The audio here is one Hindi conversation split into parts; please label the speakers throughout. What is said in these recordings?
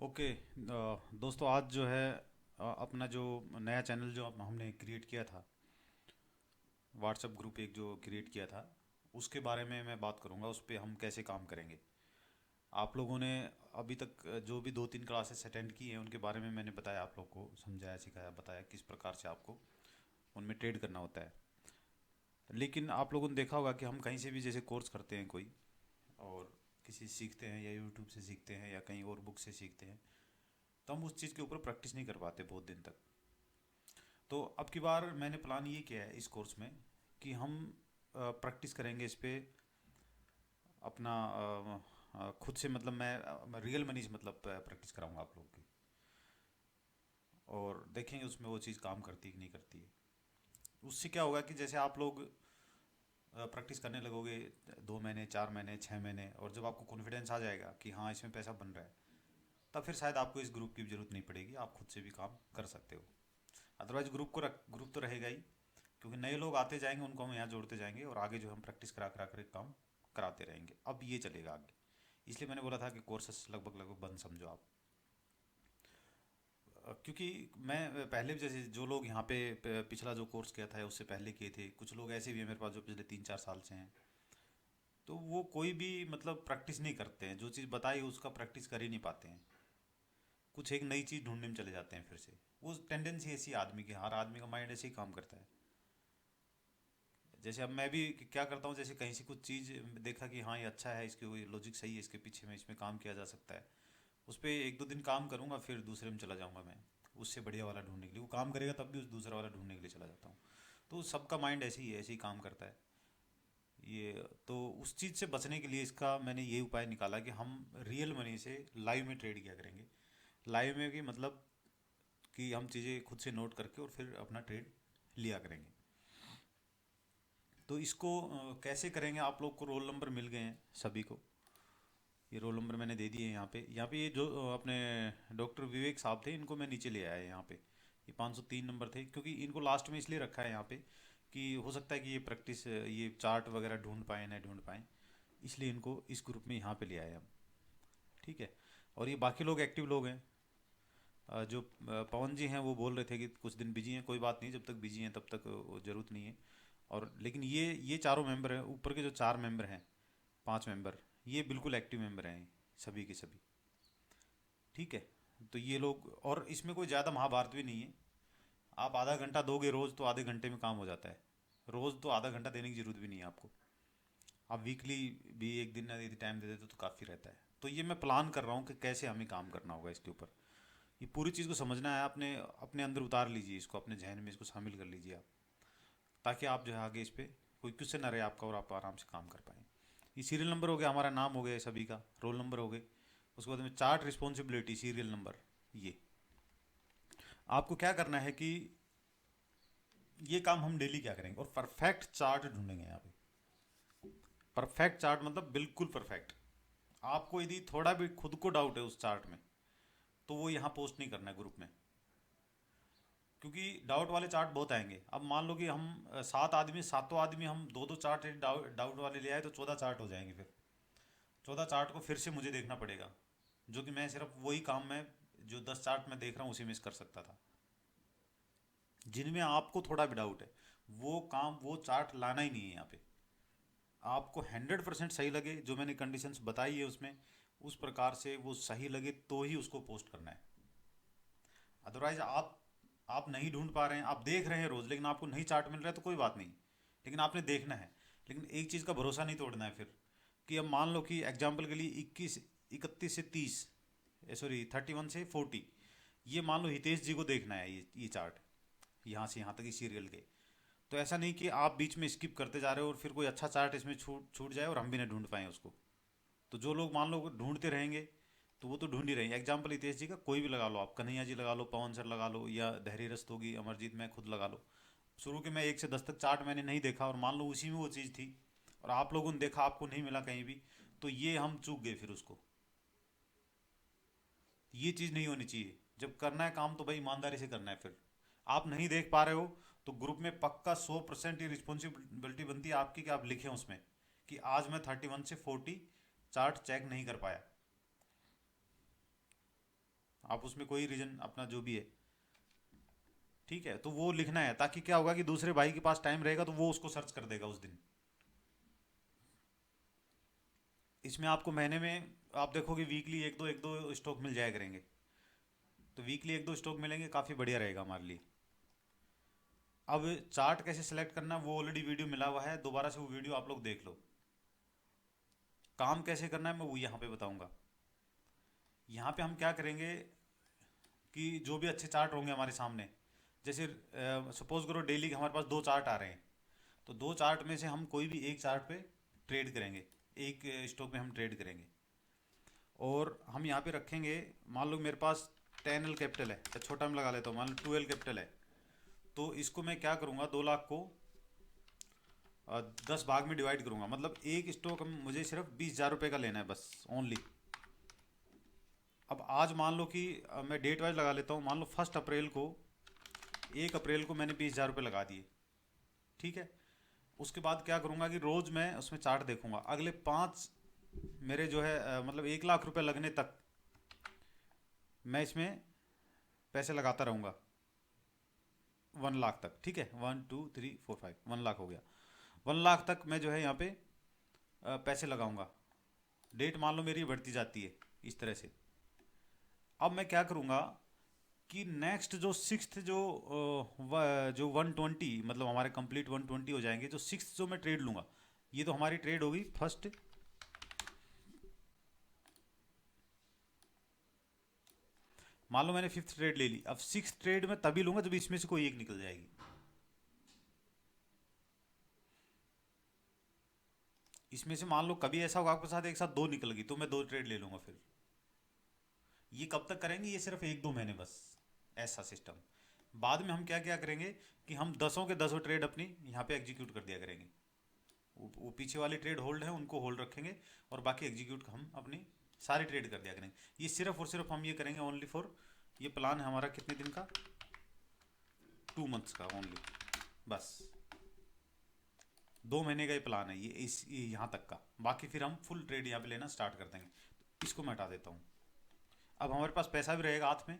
Speaker 1: ओके। दोस्तों, आज जो है अपना जो नया चैनल जो हमने क्रिएट किया था, व्हाट्सएप ग्रुप एक जो क्रिएट किया था, उसके बारे में मैं बात करूंगा। उस पर हम कैसे काम करेंगे। आप लोगों ने अभी तक जो भी 2-3 क्लासेस अटेंड की हैं उनके बारे में मैंने बताया, आप लोग को समझाया, सिखाया, बताया किस प्रकार से आपको उनमें ट्रेड करना होता है। लेकिन आप लोगों ने देखा होगा कि हम कहीं से भी जैसे कोर्स करते हैं कोई, और किसी से सीखते हैं या यूट्यूब से सीखते हैं या कहीं और बुक से सीखते हैं, तो हम उस चीज़ के ऊपर प्रैक्टिस नहीं कर पाते बहुत दिन तक। तो अब की बार मैंने प्लान ये किया है इस कोर्स में कि हम प्रैक्टिस करेंगे इस पे अपना खुद से, मतलब मैं रियल मनी से मतलब प्रैक्टिस कराऊंगा आप लोगों की, और देखेंगे उसमें वो चीज़ काम करती है कि नहीं करती है। उससे क्या होगा कि जैसे आप लोग प्रैक्टिस करने लगोगे 2 महीने, 4 महीने, 6 महीने, और जब आपको कॉन्फिडेंस आ जाएगा कि हाँ इसमें पैसा बन रहा है, तब फिर शायद आपको इस ग्रुप की भी जरूरत नहीं पड़ेगी, आप खुद से भी काम कर सकते हो। अदरवाइज ग्रुप तो रहेगा ही, क्योंकि नए लोग आते जाएंगे, उनको हम यहाँ जोड़ते जाएंगे और आगे जो हम प्रैक्टिस करा करा कर काम कराते रहेंगे। अब ये चलेगा आगे। इसलिए मैंने बोला था कि कोर्सेस लगभग लगभग बंद समझो आप। क्योंकि मैं पहले भी, जैसे जो लोग यहाँ पे पिछला जो कोर्स किया था उससे पहले किए थे, कुछ लोग ऐसे भी हैं मेरे पास जो पिछले 3-4 साल से हैं, तो वो कोई भी मतलब प्रैक्टिस नहीं करते हैं, जो चीज़ बताई उसका प्रैक्टिस कर ही नहीं पाते हैं। कुछ एक नई चीज़ ढूंढने में चले जाते हैं फिर से। वो टेंडेंसी ऐसी है आदमी की, हर आदमी का माइंड ऐसे ही काम करता है। जैसे अब मैं भी क्या करता हूँ, जैसे कहीं से कुछ चीज़ देखा कि हाँ ये अच्छा है, इसके कोई लॉजिक सही है, इसके पीछे में इसमें काम किया जा सकता है, उस पर 1-2 दिन काम करूँगा, फिर दूसरे में चला जाऊँगा मैं, उससे बढ़िया वाला ढूंढने के लिए। वो काम करेगा तब भी उस दूसरा वाला ढूंढने के लिए चला जाता हूँ। तो सबका माइंड ऐसे ही है, ऐसे ही काम करता है ये। तो उस चीज़ से बचने के लिए इसका मैंने ये उपाय निकाला कि हम रियल मनी से लाइव में ट्रेड किया करेंगे। लाइव में भी मतलब कि हम चीज़ें खुद से नोट करके और फिर अपना ट्रेड लिया करेंगे। तो इसको कैसे करेंगे, आप लोग को रोल नंबर मिल गए हैं सभी को। ये रोल नंबर मैंने दे दिए हैं यहाँ पे ये जो अपने डॉक्टर विवेक साहब थे, इनको मैं नीचे ले आया यहाँ पे। ये 503 नंबर थे, क्योंकि इनको लास्ट में इसलिए रखा है यहाँ पे कि हो सकता है कि ये प्रैक्टिस, ये चार्ट वगैरह ढूंढ पाए ना ढूंढ पाए, इसलिए इनको इस ग्रुप में यहाँ पे ले आए हम। ठीक है। और ये बाकी लोग एक्टिव लोग हैं। जो पवन जी हैं वो बोल रहे थे कि कुछ दिन बिजी हैं, कोई बात नहीं, जब तक बिजी हैं तब तक वो ज़रूरत नहीं है। और लेकिन ये चारों मेंबर हैं, ऊपर के जो 4 मेंबर हैं, 5 मेंबर, ये बिल्कुल एक्टिव मेंबर हैं, सभी के सभी। ठीक है। तो ये लोग, और इसमें कोई ज़्यादा महाभारत भी नहीं है। आप आधा घंटा दोगे रोज़ तो आधे घंटे में काम हो जाता है। रोज़ तो आधा घंटा देने की ज़रूरत भी नहीं है आपको। आप वीकली भी एक दिन यदि टाइम दे देते तो काफ़ी रहता है। तो ये मैं प्लान कर रहा हूँ कि कैसे हमें काम करना होगा इसके ऊपर। ये पूरी चीज़ को समझना है, अपने अपने अंदर उतार लीजिए इसको, अपने जहन में इसको शामिल कर लीजिए आप, ताकि आप जो है आगे इस पर कोई क्वेश्चन ना रहे आपका और आप आराम से काम कर पाएँ। ये सीरियल नंबर हो गया, हमारा नाम हो गया सभी का, रोल नंबर हो गए। उसके बाद में चार्ट, रिस्पॉन्सिबिलिटी, सीरियल नंबर। ये आपको क्या करना है कि ये काम हम डेली क्या करेंगे, और परफेक्ट चार्ट ढूंढेंगे यहाँ पे। परफेक्ट चार्ट मतलब बिल्कुल परफेक्ट। आपको यदि थोड़ा भी खुद को डाउट है उस चार्ट में, तो वो यहाँ पोस्ट नहीं करना है ग्रुप में, क्योंकि डाउट वाले चार्ट बहुत आएंगे। अब मान लो कि हम 7 आदमी, सातों आदमी हम दो दो चार्ट डाउट वाले ले आए, तो 14 चार्ट हो जाएंगे। फिर 14 चार्ट को फिर से मुझे देखना पड़ेगा, जो कि मैं सिर्फ वही काम में, जो 10 चार्ट में देख रहा हूँ उसी में कर सकता था। जिनमें आपको थोड़ा भी डाउट है, वो काम, वो चार्ट लाना ही नहीं है यहाँ पे। आपको 100% सही लगे, जो मैंने कंडीशंस बताई है उसमें, उस प्रकार से वो सही लगे तो ही उसको पोस्ट करना है। अदरवाइज आप नहीं ढूंढ पा रहे हैं, आप देख रहे हैं रोज लेकिन आपको नहीं चार्ट मिल रहा है, तो कोई बात नहीं, लेकिन आपने देखना है। लेकिन एक चीज़ का भरोसा नहीं तोड़ना है फिर, कि अब मान लो कि एग्जाम्पल के लिए 31 से 30, सॉरी 31 से 40, ये मान लो हितेश जी को देखना है ये चार्ट, यहाँ से यहाँ तक ही सीरियल के। तो ऐसा नहीं कि आप बीच में स्किप करते जा रहे हो और फिर कोई अच्छा चार्ट इसमें छूट छूट जाए और हम भी ना ढूंढ पाएँ उसको। तो जो लोग मान लो ढूंढते रहेंगे, तो वो तो ढूंढ ही रहे हैं। एग्जाम्पल हितेश जी का कोई भी लगा लो, आप कन्हैया जी लगा लो, पवन सर लगा लो, या धैर्य रस्तोगी, अमरजीत, मैं खुद लगा लो। शुरू के मैं 1 से 10 तक चार्ट मैंने नहीं देखा, और मान लो उसी में वो चीज़ थी, और आप लोगों ने देखा, आपको नहीं मिला कहीं भी, तो ये हम चूक गए फिर उसको। ये चीज़ नहीं होनी चाहिए। जब करना है काम तो भाई ईमानदारी से करना है। फिर आप नहीं देख पा रहे हो, तो ग्रुप में पक्का 100% ये रिस्पॉन्सिबिलिटी बनती है आपकी कि आप लिखें उसमें कि आज मैं 31 से 40 चार्ट चेक नहीं कर पाया। आप उसमें कोई रीजन अपना जो भी है, ठीक है, तो वो लिखना है, ताकि क्या होगा कि दूसरे भाई के पास टाइम रहेगा तो वो उसको सर्च कर देगा उस दिन। इसमें आपको महीने में आप देखोगे वीकली एक दो स्टॉक मिल जाया करेंगे, तो वीकली एक दो स्टॉक मिलेंगे, काफ़ी बढ़िया रहेगा हमारे लिए। अब चार्ट कैसे सिलेक्ट करना वो ऑलरेडी वीडियो मिला हुआ है, दोबारा से वो वीडियो आप लोग देख लो। काम कैसे करना है मैं वो यहाँ पे बताऊंगा। यहाँ पे हम क्या करेंगे कि जो भी अच्छे चार्ट होंगे हमारे सामने, जैसे सपोज करो डेली के हमारे पास दो चार्ट आ रहे हैं, तो दो चार्ट में से हम कोई भी एक चार्ट पे ट्रेड करेंगे, एक स्टॉक में हम ट्रेड करेंगे। और हम यहाँ पे रखेंगे, मान लो मेरे पास 10L कैपिटल है, या छोटा में लगा लेता हूँ, मान लो 2L कैपिटल है, तो इसको मैं क्या करूँगा, 2 लाख को 10 भाग में डिवाइड करूँगा, मतलब एक स्टॉक मुझे सिर्फ 20,000 रुपये का लेना है बस, ओनली। अब आज मान लो कि मैं डेट वाइज लगा लेता हूँ, मान लो 1 अप्रैल को, 1 अप्रैल को मैंने 20,000 रुपये लगा दिए, ठीक है। उसके बाद क्या करूँगा कि रोज़ मैं उसमें चार्ट देखूंगा, अगले 5 मेरे जो है मतलब 1 लाख रुपये लगने तक मैं इसमें पैसे लगाता रहूँगा, 1 लाख तक, ठीक है, 1 2 3 4 5, 1 लाख हो गया। 1 लाख तक मैं जो है यहाँ पे पैसे लगाऊंगा। डेट मान लो मेरी बढ़ती जाती है इस तरह से। अब मैं क्या करूँगा कि नेक्स्ट जो सिक्स्थ जो 120, मतलब हमारे कंप्लीट 120 हो जाएंगे, जो सिक्स्थ जो मैं ट्रेड लूँगा, ये तो हमारी ट्रेड होगी फर्स्ट, मान लो मैंने फिफ्थ ट्रेड ले ली। अब सिक्स्थ ट्रेड में तभी लूँगा जब इसमें से कोई एक निकल जाएगी। इसमें से मान लो कभी ऐसा होगा आपके साथ एक साथ दो निकल गई, तो मैं दो ट्रेड ले लूँगा फिर। ये कब तक करेंगे, ये सिर्फ 1 2 महीने बस, ऐसा सिस्टम। बाद में हम क्या क्या करेंगे कि हम 10 के 10 ट्रेड अपनी यहाँ पे एग्जीक्यूट कर दिया करेंगे। वो पीछे वाले ट्रेड होल्ड है उनको होल्ड रखेंगे, और बाकी एग्जीक्यूट हम अपनी सारी ट्रेड कर दिया करेंगे। ये सिर्फ और सिर्फ हम ये करेंगे ओनली फॉर, ये प्लान है हमारा कितने दिन का, 2 मंथ्स का ओनली, बस 2 महीने का ये प्लान है, ये यहाँ तक का। बाकी फिर हम फुल ट्रेड यहाँ पे लेना स्टार्ट कर देंगे। तो इसको मैं हटा देता हूँ। अब हमारे पास पैसा भी रहेगा हाथ में,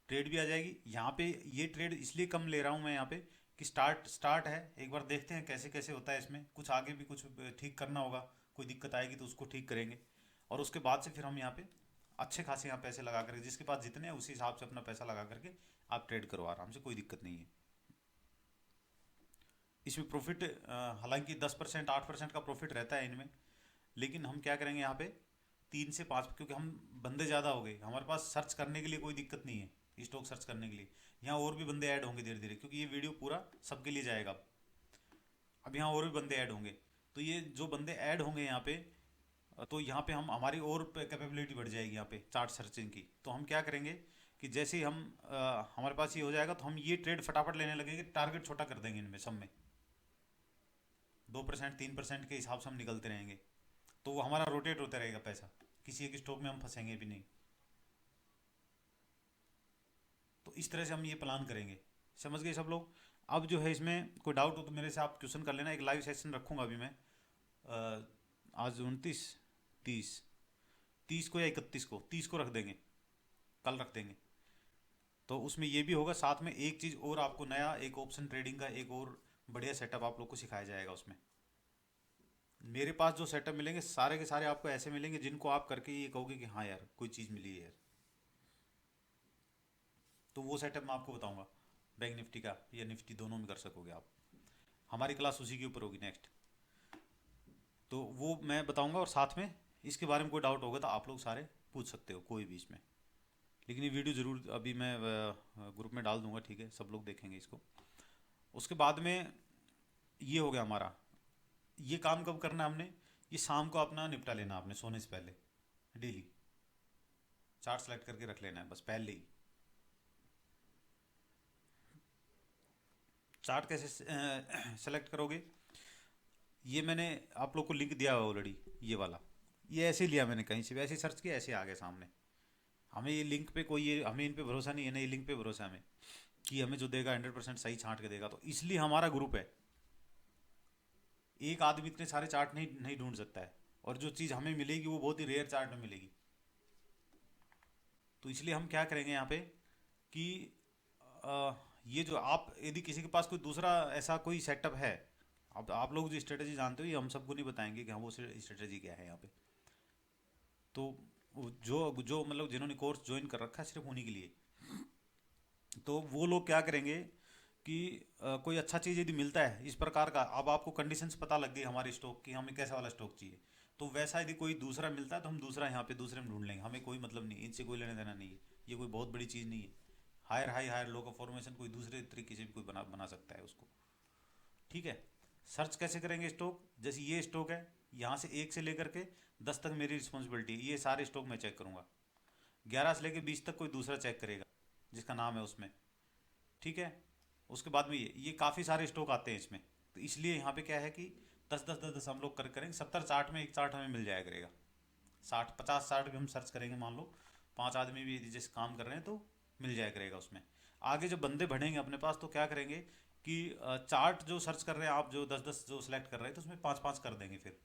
Speaker 1: ट्रेड भी आ जाएगी यहाँ पे। ये ट्रेड इसलिए कम ले रहा हूँ मैं यहाँ पे कि स्टार्ट है, एक बार देखते हैं कैसे कैसे होता है इसमें, कुछ आगे भी कुछ ठीक करना होगा, कोई दिक्कत आएगी तो उसको ठीक करेंगे। और उसके बाद से फिर हम यहाँ पे अच्छे खासे यहाँ पैसे लगा करके, जिसके पास जितने हैं उसी हिसाब से अपना पैसा लगा करके आप ट्रेड करो आराम से, कोई दिक्कत नहीं है। इसमें प्रॉफिट हालांकि 10% 8% का प्रॉफिट रहता है इनमें, लेकिन हम क्या करेंगे यहाँ पे 3 से 5, क्योंकि हम बंदे ज़्यादा हो गए हमारे पास, सर्च करने के लिए कोई दिक्कत नहीं है, स्टॉक सर्च करने के लिए। यहाँ और भी बंदे ऐड होंगे धीरे धीरे, क्योंकि ये वीडियो पूरा सबके लिए जाएगा। अब यहाँ और भी बंदे ऐड होंगे, तो ये जो बंदे ऐड होंगे यहाँ पे, तो यहाँ पे हम हमारी और कैपेबिलिटी बढ़ जाएगी यहाँ पे चार्ट सर्चिंग की। तो हम क्या करेंगे कि जैसे ही हमारे पास ये हो जाएगा, तो हम ये ट्रेड फटाफट लेने लगेंगे, टारगेट छोटा कर देंगे इनमें सब में, 2% 3% के हिसाब से हम निकलते रहेंगे। तो वो हमारा रोटेट होता रहेगा पैसा, किसी एक स्टॉक में हम फंसेंगे भी नहीं। तो इस तरह से हम ये प्लान करेंगे, समझ गए सब लोग। अब जो है इसमें कोई डाउट हो तो मेरे से आप क्वेश्चन कर लेना। एक लाइव सेशन रखूंगा अभी मैं, आज 29 30 30 को या 31 को, 30 को रख देंगे, कल रख देंगे। तो उसमें ये भी होगा, साथ में एक चीज़ और आपको नया, एक ऑप्शन ट्रेडिंग का एक और बढ़िया सेटअप आप लोग को सिखाया जाएगा उसमें। मेरे पास जो सेटअप मिलेंगे सारे के सारे आपको ऐसे मिलेंगे जिनको आप करके ये कहोगे कि हाँ यार कोई चीज़ मिली है यार। तो वो सेटअप मैं आपको बताऊंगा, बैंक निफ्टी का या निफ्टी दोनों में कर सकोगे आप। हमारी क्लास उसी के ऊपर होगी नेक्स्ट, तो वो मैं बताऊंगा। और साथ में इसके बारे में कोई डाउट होगा तो आप लोग सारे पूछ सकते हो कोई भी इसमें। लेकिन ये वीडियो ज़रूर अभी मैं ग्रुप में डाल दूंगा, ठीक है, सब लोग देखेंगे इसको। उसके बाद में ये हो गया हमारा, ये काम कब करना है हमने, ये शाम को अपना निपटा लेना आपने सोने से पहले। डेली चार्ट सेलेक्ट करके रख लेना है बस पहले ही। चार्ट कैसे सेलेक्ट करोगे, ये मैंने आप लोग को लिंक दिया हुआ ऑलरेडी, ये वाला, ये ऐसे लिया मैंने कहीं से भी, ऐसे सर्च किया ऐसे आ गए सामने। हमें ये लिंक पे कोई, ये हमें इन पे भरोसा नहीं है ना, ये लिंक पे भरोसा है हमें कि हमें जो देगा 100% सही छांट के देगा। तो इसलिए हमारा ग्रुप है। एक आदमी इतने सारे चार्ट नहीं नहीं ढूंढ सकता है, और जो चीज़ हमें मिलेगी वो बहुत ही रेयर चार्ट में मिलेगी। तो इसलिए हम क्या करेंगे यहाँ पे कि ये जो आप यदि किसी के पास कोई दूसरा ऐसा कोई सेटअप है, अब आप लोग जो स्ट्रेटेजी जानते हो ये हम सबको नहीं बताएंगे कि हाँ वो स्ट्रेटेजी क्या है यहाँ पे। तो जो जो मतलब जिन्होंने कोर्स ज्वाइन कर रखा है सिर्फ उन्हीं के लिए, तो वो लोग क्या करेंगे कि कोई अच्छा चीज़ यदि मिलता है इस प्रकार का, अब आपको कंडीशंस पता लग गई हमारे स्टॉक की, हमें कैसा वाला स्टॉक चाहिए, तो वैसा यदि कोई दूसरा मिलता है तो हम दूसरा यहाँ पे दूसरे में ढूंढ लेंगे, हमें कोई मतलब नहीं, इनसे कोई लेना देना नहीं है, ये कोई बहुत बड़ी चीज़ नहीं है। हायर हाई हायर लो का फॉर्मेशन कोई दूसरे तरीके से भी कोई बना बना सकता है उसको। ठीक है। सर्च कैसे करेंगे स्टॉक, जैसे ये स्टॉक है, यहाँ से 1 से लेकर के 10 तक मेरी रिस्पॉन्सिबिलिटी है, ये सारे स्टॉक मैं चेक करूँगा। 11 से लेकर 20 तक कोई दूसरा चेक करेगा जिसका नाम है उसमें। ठीक है। उसके बाद में ये काफ़ी सारे स्टॉक आते हैं इसमें, तो इसलिए यहाँ पे क्या है कि 10 10 10 10 हम लोग करेंगे 70 चार्ट में, एक चार्ट हमें मिल जाया करेगा। 60 50 चार्ट भी हम सर्च करेंगे, मान लो 5 आदमी भी यदि जैसे काम कर रहे हैं तो मिल जाया करेगा उसमें। आगे जब बंदे बढ़ेंगे अपने पास तो क्या करेंगे कि चार्ट जो सर्च कर रहे हैं आप, जो 10 10 जो सिलेक्ट कर रहे हैं तो उसमें 5 5 कर देंगे फिर,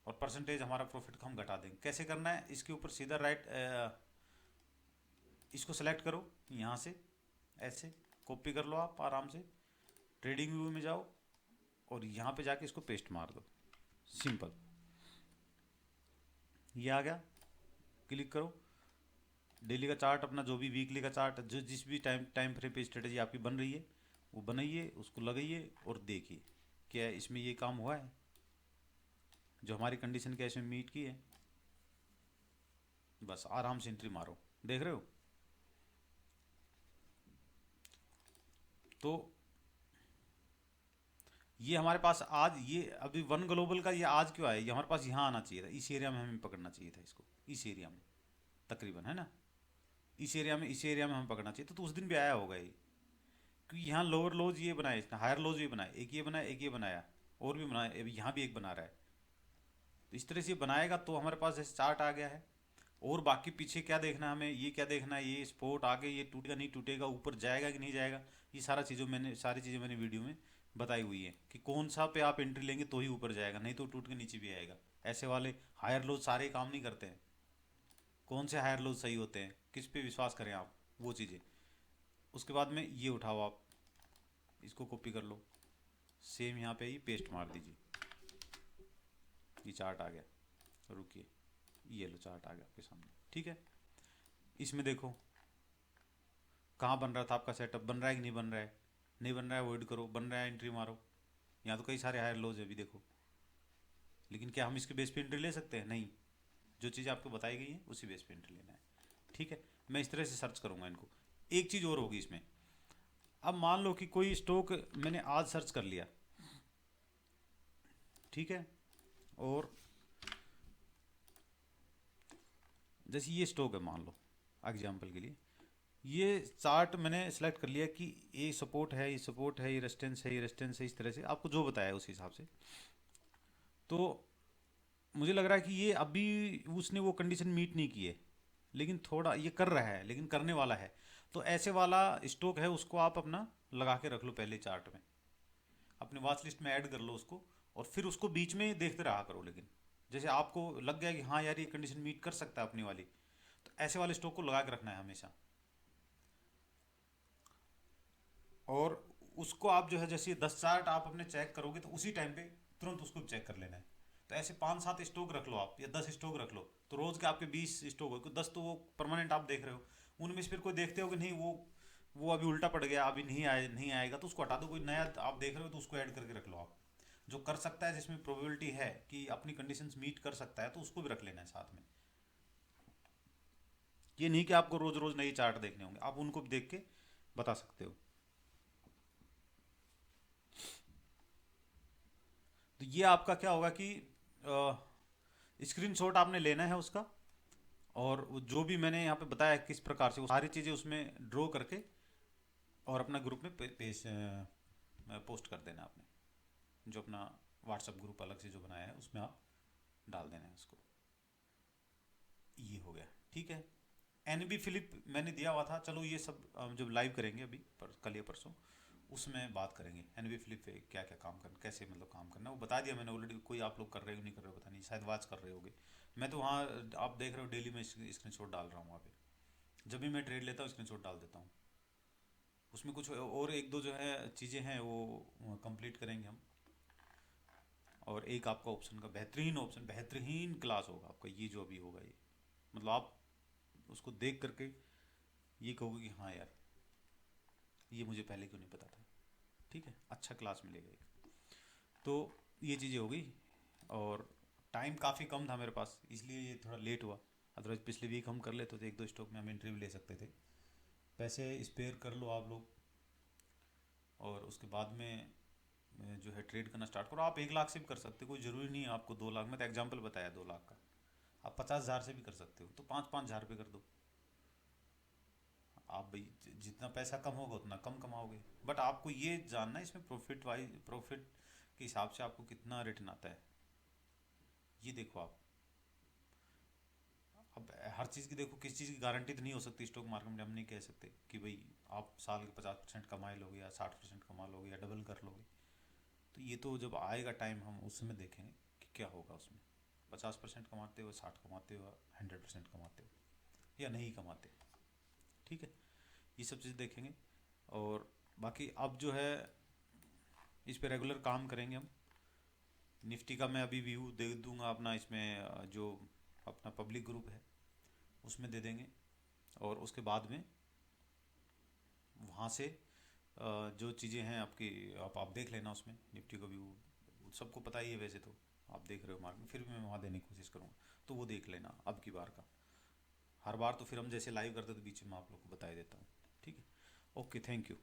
Speaker 1: और परसेंटेज हमारा प्रॉफिट का हम घटा देंगे। कैसे करना है, इसके ऊपर सीधा राइट, इसको सेलेक्ट करो यहाँ से, ऐसे कॉपी कर लो आप आराम से, ट्रेडिंग व्यू में जाओ और यहाँ पे जाके इसको पेस्ट मार दो, सिंपल, ये आ गया। क्लिक करो, डेली का चार्ट अपना, जो भी वीकली का चार्ट, जो जिस भी टाइम फ्रेम पे स्ट्रेटेजी आपकी बन रही है वो बनाइए, उसको लगाइए और देखिए क्या इसमें ये काम हुआ है, जो हमारी कंडीशन क्या इसमें मीट की है। बस आराम से एंट्री मारो, देख रहे हो। तो ये हमारे पास आज, ये अभी वन ग्लोबल का ये आज क्यों आया, ये हमारे पास यहाँ आना चाहिए था, इस एरिया में हमें पकड़ना चाहिए था इसको, इस एरिया में तकरीबन, है ना, इस एरिया में हमें पकड़ना चाहिए, तो उस दिन भी आया होगा ये, क्योंकि यहाँ लोअर लोज ये बनाए इसने, हायर लोज भी बनाए, एक ये बनाया, एक ये बनाया, और भी बनाया, अभी यहाँ भी एक बना रहा है। तो इस तरह से बनाएगा तो हमारे पास जैसे चार्ट आ गया है। और बाकी पीछे क्या देखना है हमें, ये क्या देखना है, ये स्पोर्ट आगे ये टूटेगा नहीं टूटेगा, ऊपर जाएगा कि नहीं जाएगा, ये सारी चीज़ें मैंने वीडियो में बताई हुई है कि कौन सा पे आप एंट्री लेंगे तो ही ऊपर जाएगा, नहीं तो टूट के नीचे भी आएगा। ऐसे वाले हायर लोज सारे काम नहीं करते हैं, कौन से हायर लोज सही होते हैं, किस पे विश्वास करें आप, वो चीज़ें। उसके बाद में ये उठाओ आप, इसको कॉपी कर लो, सेम यहाँ पे ही पेस्ट मार दीजिए, ये चार्ट आ गया, रुकिए, ये लो चार्ट आ गया आपके सामने। ठीक है। इसमें देखो कहाँ बन रहा था आपका सेटअप, बन रहा है कि नहीं बन रहा है, नहीं बन रहा है अवॉइड करो, बन रहा है एंट्री मारो। यहाँ तो कई सारे हायर लोज है अभी देखो, लेकिन क्या हम इसके बेस पे एंट्री ले सकते हैं, नहीं, जो चीज़ आपको बताई गई है उसी बेस पे एंट्री लेना है। ठीक है। मैं इस तरह से सर्च करूँगा इनको। एक चीज़ और होगी इसमें, अब मान लो कि कोई स्टॉक मैंने आज सर्च कर लिया, ठीक है, और जैसे ये स्टॉक है मान लो एग्जाम्पल के लिए, ये चार्ट मैंने सेलेक्ट कर लिया कि ये सपोर्ट है, ये सपोर्ट है, ये रेजिस्टेंस है, ये रेजिस्टेंस है, इस तरह से आपको जो बताया उस हिसाब से। तो मुझे लग रहा है कि ये अभी उसने वो कंडीशन मीट नहीं की है, लेकिन थोड़ा ये कर रहा है, लेकिन करने वाला है, तो ऐसे वाला स्टॉक है उसको आप अपना लगा के रख लो पहले चार्ट में, अपने वॉच लिस्ट में ऐड कर लो उसको, और फिर उसको बीच में देखते रहा करो। लेकिन जैसे आपको लग गया कि हाँ यार ये कंडीशन मीट कर सकता है अपनी वाली, तो ऐसे वाले स्टॉक को लगा के रखना है हमेशा। और उसको आप जो है जैसे 10 चार्ट आप अपने चेक करोगे तो उसी टाइम पे तुरंत उसको चेक कर लेना है। तो ऐसे 5 7 स्टॉक रख लो आप, या 10 स्टॉक रख लो, तो रोज के आपके 20 स्टॉक हो, 10 तो वो परमानेंट आप देख रहे हो, उनमें से फिर कोई देखते हो कि नहीं वो अभी उल्टा पड़ गया, अभी नहीं आएगा तो उसको हटा दो, कोई नया आप देख रहे हो तो उसको ऐड करके रख लो आप, जो कर सकता है, जिसमें प्रोबेबिलिटी है कि अपनी कंडीशंस मीट कर सकता है, तो उसको भी रख लेना है साथ में। ये नहीं कि आपको रोज रोज नई चार्ट देखने होंगे, आप उनको भी देख के बता सकते हो। तो ये आपका क्या होगा कि स्क्रीनशॉट आपने लेना है उसका, और जो भी मैंने यहाँ पे बताया किस प्रकार से वो सारी चीज़ें उसमें ड्रॉ करके और अपना ग्रुप में पेज पोस्ट कर देना आपने, जो अपना व्हाट्सएप ग्रुप अलग से जो बनाया है उसमें आप डाल देना है उसको। ये हो गया। ठीक है। एनबी फिलिप मैंने दिया हुआ था, चलो ये सब जब लाइव करेंगे अभी कल या परसों, उसमें बात करेंगे एनवी फ्लिप पे क्या क्या काम करना, कैसे मतलब काम करना, वो बता दिया मैंने ऑलरेडी। कोई आप लोग कर रहे हो नहीं कर रहे हो पता नहीं, शायद वाच कर रहे होगे। मैं तो वहाँ, आप देख रहे हो डेली मैं स्क्रीन शॉट डाल रहा हूँ वहाँ पे। जब भी मैं ट्रेड लेता हूँ स्क्रीन शॉट डाल देता हूँ। उसमें कुछ और एक दो जो है चीज़ें हैं वो कंप्लीट करेंगे हम। और एक आपका ऑप्शन का बेहतरीन ऑप्शन, बेहतरीन क्लास होगा आपका ये जो अभी होगा ये। मतलब आप उसको देख करके ये कहोगे कि हाँ यार, ये मुझे पहले क्यों नहीं पता था। ठीक है, अच्छा क्लास मिलेगा एक। तो ये चीज़ें हो गई। और टाइम काफ़ी कम था मेरे पास, इसलिए ये थोड़ा लेट हुआ। अदरवाइज पिछले वीक हम कर लेते थे, एक दो स्टॉक में हम इंटरव्यू ले सकते थे। पैसे स्पेयर कर लो आप लोग, और उसके बाद में जो है ट्रेड करना स्टार्ट करो। आप 1 लाख से भी कर सकते हो, कोई ज़रूरी नहीं है आपको 2 लाख। मैं तो एग्जांपल बताया 2 लाख का। आप 50,000 से भी कर सकते हो, तो 5-5 हज़ार पे कर दो। आप भाई जितना पैसा कम होगा उतना कम कमाओगे। बट आपको ये जानना है इसमें प्रॉफिट के हिसाब से आपको कितना रिटर्न आता है, ये देखो आप। अब हर चीज़ की देखो, किस चीज़ की गारंटी तो नहीं हो सकती स्टॉक मार्केट में। हम नहीं कह सकते कि भाई आप साल के 50% कमा लोगे या 60% कमा लोगे या डबल कर लोगे। तो ये तो जब आएगा टाइम हम उसमें देखेंगे कि क्या होगा उसमें। 50% कमाते हो, 60 कमाते हो, 100% कमाते हो या नहीं कमाते। ठीक है, ये सब चीज़ देखेंगे। और बाकी अब जो है इस पे रेगुलर काम करेंगे हम। निफ्टी का मैं अभी व्यू दे दूंगा अपना, इसमें जो अपना पब्लिक ग्रुप है उसमें दे देंगे। और उसके बाद में वहाँ से जो चीज़ें हैं आपकी, आप देख लेना उसमें निफ्टी का व्यू। सबको पता ही है वैसे तो, आप देख रहे हो मार्केट, फिर भी मैं वहाँ देने की कोशिश करूँगा। तो वो देख लेना अब की बार का। हर बार तो फिर हम जैसे लाइव करते तो बीच में आप लोग को बता ही देता हूँ। ठीक है, ओके, थैंक यू।